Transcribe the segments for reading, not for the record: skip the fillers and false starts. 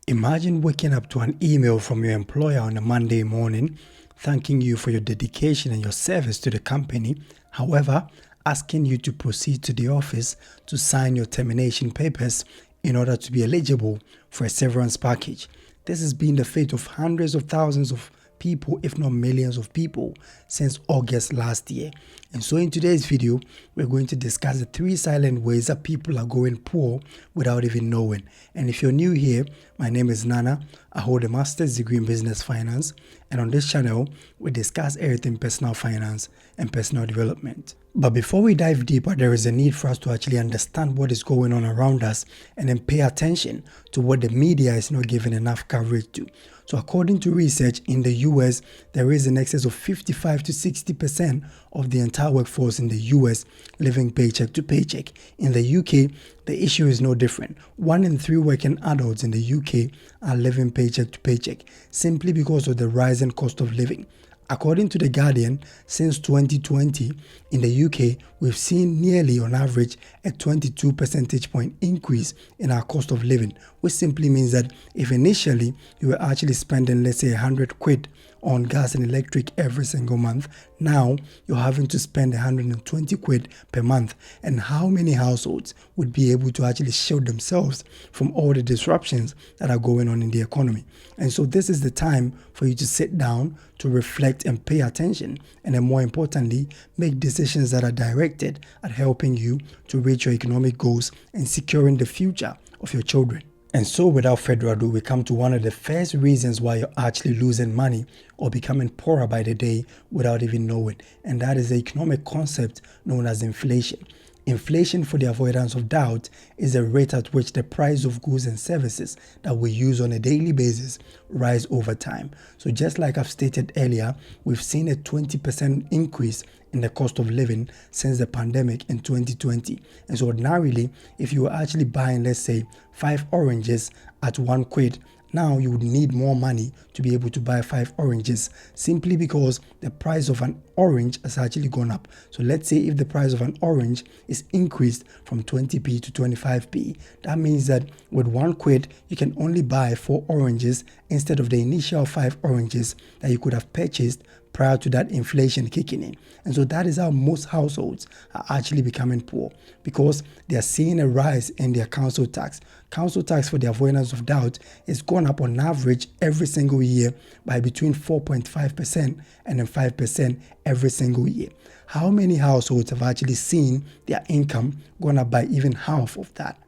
Imagine waking up to an email from your employer on a Monday morning, thanking you for your dedication and your service to the company, however, asking you to proceed to the office to sign your termination papers in order to be eligible for a severance package. This has been the fate of hundreds of thousands of people, if not millions of people, since August last year. And so in today's video, we're going to discuss the 3 silent ways that people are going poor without even knowing. And if you're new here, my name is Nana. I hold a master's degree in business finance. And on this channel, we discuss everything personal finance and personal development. But before we dive deeper, there is a need for us to actually understand what is going on around us and then pay attention to what the media is not giving enough coverage to. So according to research in the US, there is in excess of 55 to 60% of the entire workforce in the US living paycheck to paycheck. In the UK, the issue is no different. 1 in 3 working adults in the UK are living paycheck to paycheck simply because of the rising cost of living. According to The Guardian, since 2020, in the UK, we've seen nearly on average a 22 percentage point increase in our cost of living, which simply means that if initially you were actually spending, let's say, 100 quid on gas and electric every single month, now you're having to spend 120 quid per month. And how many households would be able to actually shield themselves from all the disruptions that are going on in the economy? And so this is the time for you to sit down, to reflect and pay attention, and then more importantly, make decisions that are directed at helping you to reach your economic goals and securing the future of your children. And so without further ado, we come to one of the first reasons why you're actually losing money or becoming poorer by the day without even knowing. And that is the economic concept known as inflation. Inflation, for the avoidance of doubt, is the rate at which the price of goods and services that we use on a daily basis rise over time. So just like I've stated earlier, we've seen a 20% increase in the cost of living since the pandemic in 2020. And so ordinarily, if you were actually buying, let's say, 5 oranges at 1 quid, now you would need more money to be able to buy 5 oranges simply because the price of an orange has actually gone up. So let's say if the price of an orange is increased from 20p to 25p, that means that with 1 quid, you can only buy 4 oranges instead of the initial 5 oranges that you could have purchased prior to that inflation kicking in. And so that is how most households are actually becoming poor, because they are seeing a rise in their council tax. Council tax, for the avoidance of doubt, is gone up on average every single year by between 4.5% and then 5% every single year. How many households have actually seen their income gone up by even half of that?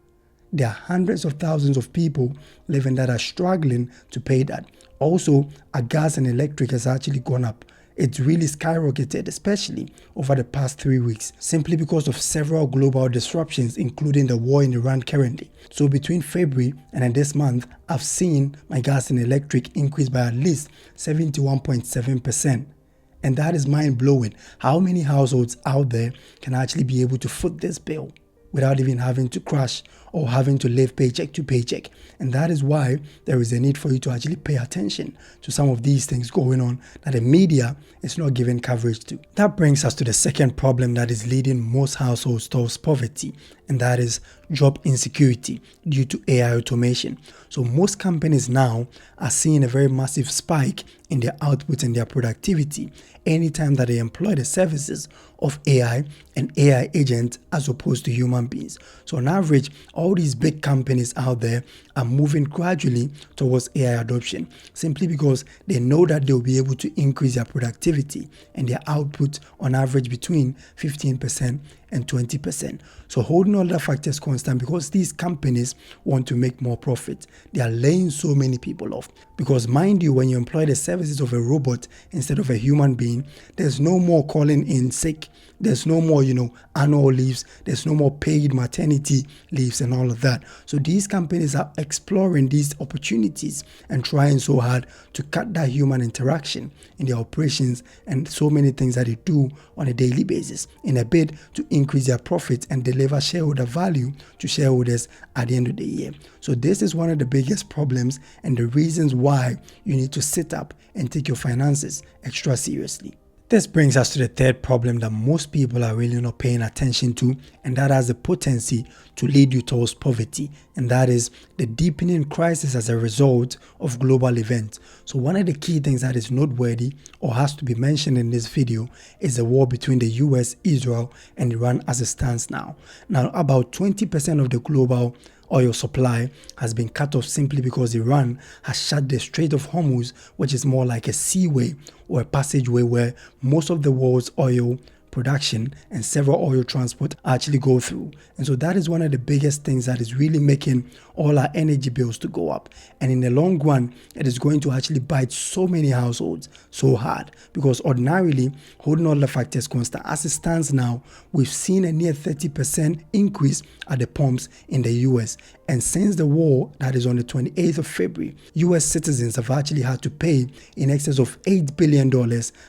There are hundreds of thousands of people living that are struggling to pay that. Also, our gas and electric has actually gone up. It's really skyrocketed, especially over the past 3 weeks, simply because of several global disruptions, including the war in Iran currently. So between February and then this month, I've seen my gas and electric increase by at least 71.7%. And that is mind-blowing. How many households out there can actually be able to foot this bill without even having to crash or having to live paycheck to paycheck? And that is why there is a need for you to actually pay attention to some of these things going on that the media is not giving coverage to. That brings us to the second problem that is leading most households towards poverty, and that is job insecurity due to AI automation. So most companies now are seeing a very massive spike in their output and their productivity anytime that they employ the services of AI and AI agents as opposed to human beings. So on average, all these big companies out there are moving gradually towards AI adoption simply because they know that they'll be able to increase their productivity and their output on average between 15% and 20%. So holding all the factors constant, because these companies want to make more profit, they are laying so many people off. Because mind you, when you employ the services of a robot instead of a human being, there's no more calling in sick. There's no more, annual leaves. There's no more paid maternity leaves and all of that. So these companies are exploring these opportunities and trying so hard to cut that human interaction in their operations and so many things that they do on a daily basis in a bid to increase their profits and deliver shareholder value to shareholders at the end of the year. So this is one of the biggest problems and the reasons why you need to sit up and take your finances extra seriously. This brings us to the third problem that most people are really not paying attention to, and that has the potency to lead you towards poverty, and that is the deepening crisis as a result of global events. So one of the key things that is noteworthy or has to be mentioned in this video is the war between the US, Israel, and Iran as it stands now. Now, about 20% of the global oil supply has been cut off simply because Iran has shut the Strait of Hormuz, which is more like a seaway or a passageway where most of the world's oil production and several oil transport actually go through. And so that is one of the biggest things that is really making all our energy bills to go up. And in the long run, it is going to actually bite so many households so hard, because ordinarily, holding all the factors constant, as it stands now, we've seen a near 30% increase at the pumps in the US. And since the war that is on the 28th of February, US citizens have actually had to pay in excess of $8 billion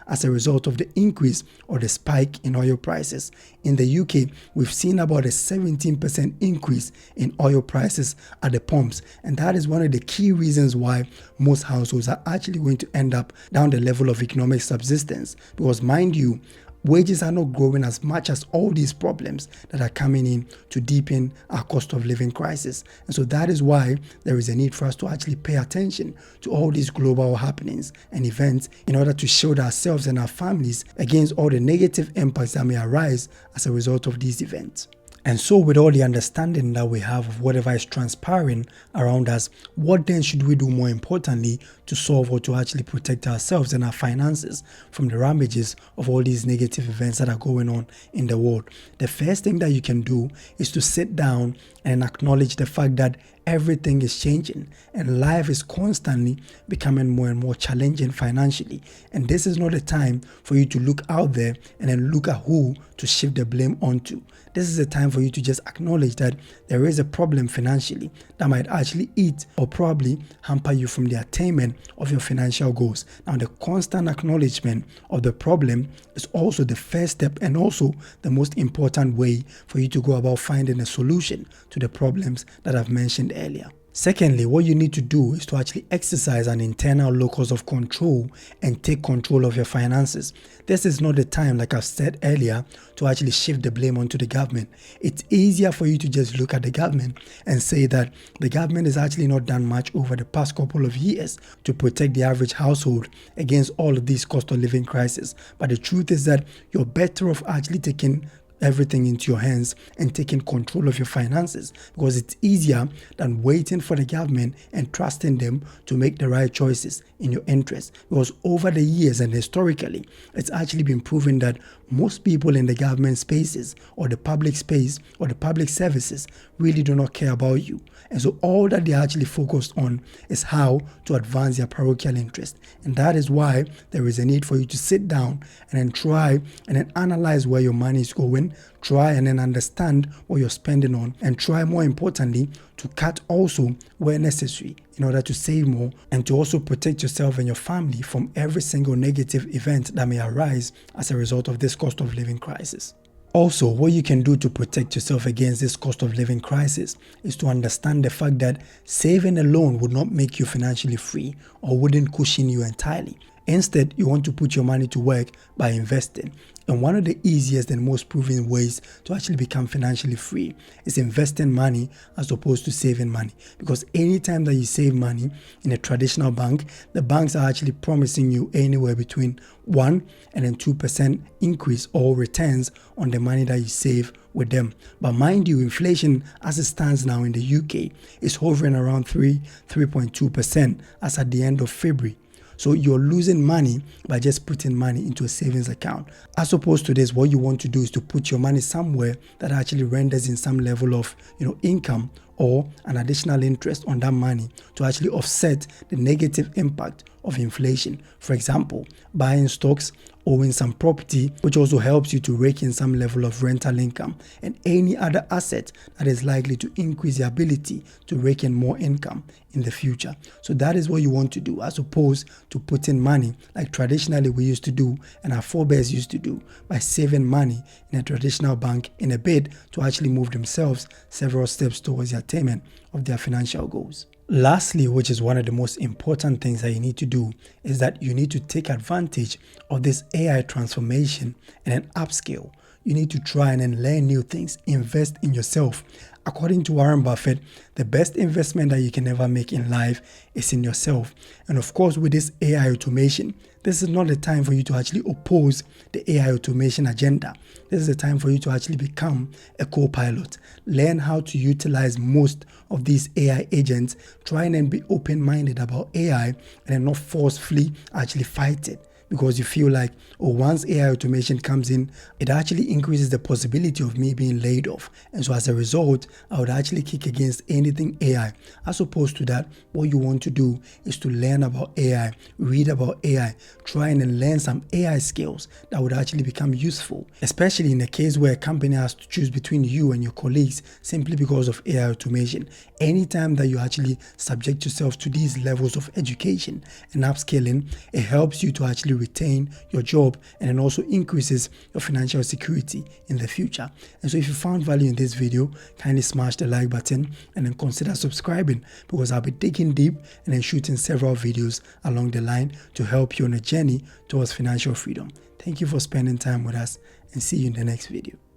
as a result of the increase or the spike in oil prices. In the UK, we've seen about a 17% increase in oil prices at the pumps, and that is one of the key reasons why most households are actually going to end up down the level of economic subsistence, because mind you, wages are not growing as much as all these problems that are coming in to deepen our cost of living crisis. And so that is why there is a need for us to actually pay attention to all these global happenings and events in order to shield ourselves and our families against all the negative impacts that may arise as a result of these events. And so with all the understanding that we have of whatever is transpiring around us, what then should we do more importantly to solve or to actually protect ourselves and our finances from the ravages of all these negative events that are going on in the world? The first thing that you can do is to sit down and acknowledge the fact that everything is changing and life is constantly becoming more and more challenging financially. And this is not a time for you to look out there and then look at who to shift the blame onto. This is a time for you to just acknowledge that there is a problem financially that might actually eat or probably hamper you from the attainment of your financial goals. Now, the constant acknowledgement of the problem is also the first step and also the most important way for you to go about finding a solution to the problems that I've mentioned earlier. Secondly, what you need to do is to actually exercise an internal locus of control and take control of your finances. This is not the time, like I've said earlier, to actually shift the blame onto the government. It's easier for you to just look at the government and say that the government has actually not done much over the past couple of years to protect the average household against all of these cost of living crises. But the truth is that you're better off actually taking everything into your hands and taking control of your finances, because it's easier than waiting for the government and trusting them to make the right choices in your interest. Because over the years and historically, it's actually been proven that most people in the government spaces or the public space or the public services really do not care about you. And so all that they're actually focused on is how to advance their parochial interest. And that is why there is a need for you to sit down and then try and then analyze where your money is going, try and then understand what you're spending on, and try, more importantly, to cut also where necessary in order to save more and to also protect yourself and your family from every single negative event that may arise as a result of this cost of living crisis. Also, what you can do to protect yourself against this cost of living crisis is to understand the fact that saving alone would not make you financially free or wouldn't cushion you entirely. Instead, you want to put your money to work by investing. And one of the easiest and most proven ways to actually become financially free is investing money as opposed to saving money. Because anytime that you save money in a traditional bank, the banks are actually promising you anywhere between 1% and 2% increase or returns on the money that you save with them. But mind you, inflation as it stands now in the UK is hovering around 3.2% as at the end of February. So you're losing money by just putting money into a savings account. As opposed to this, what you want to do is to put your money somewhere that actually renders in some level of income or an additional interest on that money to actually offset the negative impact of inflation. For example, buying stocks, owning some property, which also helps you to rake in some level of rental income, and any other asset that is likely to increase the ability to rake in more income in the future. So that is what you want to do, as opposed to putting money like traditionally we used to do and our forebears used to do by saving money in a traditional bank in a bid to actually move themselves several steps towards the attainment of their financial goals. Lastly, which is one of the most important things that you need to do, is that you need to take advantage of this AI transformation and then upscale. You need to try and then learn new things, invest in yourself. According to Warren Buffett, the best investment that you can ever make in life is in yourself. And of course, with this AI automation, this is not the time for you to actually oppose the AI automation agenda. This is the time for you to actually become a co-pilot. Learn how to utilize most of these AI agents. Try and then be open-minded about AI and then not forcefully actually fight it, because you feel like, oh, once AI automation comes in, it actually increases the possibility of me being laid off. And so as a result, I would actually kick against anything AI. As opposed to that, what you want to do is to learn about AI, read about AI, try and then learn some AI skills that would actually become useful, especially in a case where a company has to choose between you and your colleagues simply because of AI automation. Anytime that you actually subject yourself to these levels of education and upscaling, it helps you to actually retain your job and then also increases your financial security in the future. And so if you found value in this video, kindly smash the like button and then consider subscribing, because I'll be digging deep and then shooting several videos along the line to help you on a journey towards financial freedom. Thank you for spending time with us, and see you in the next video.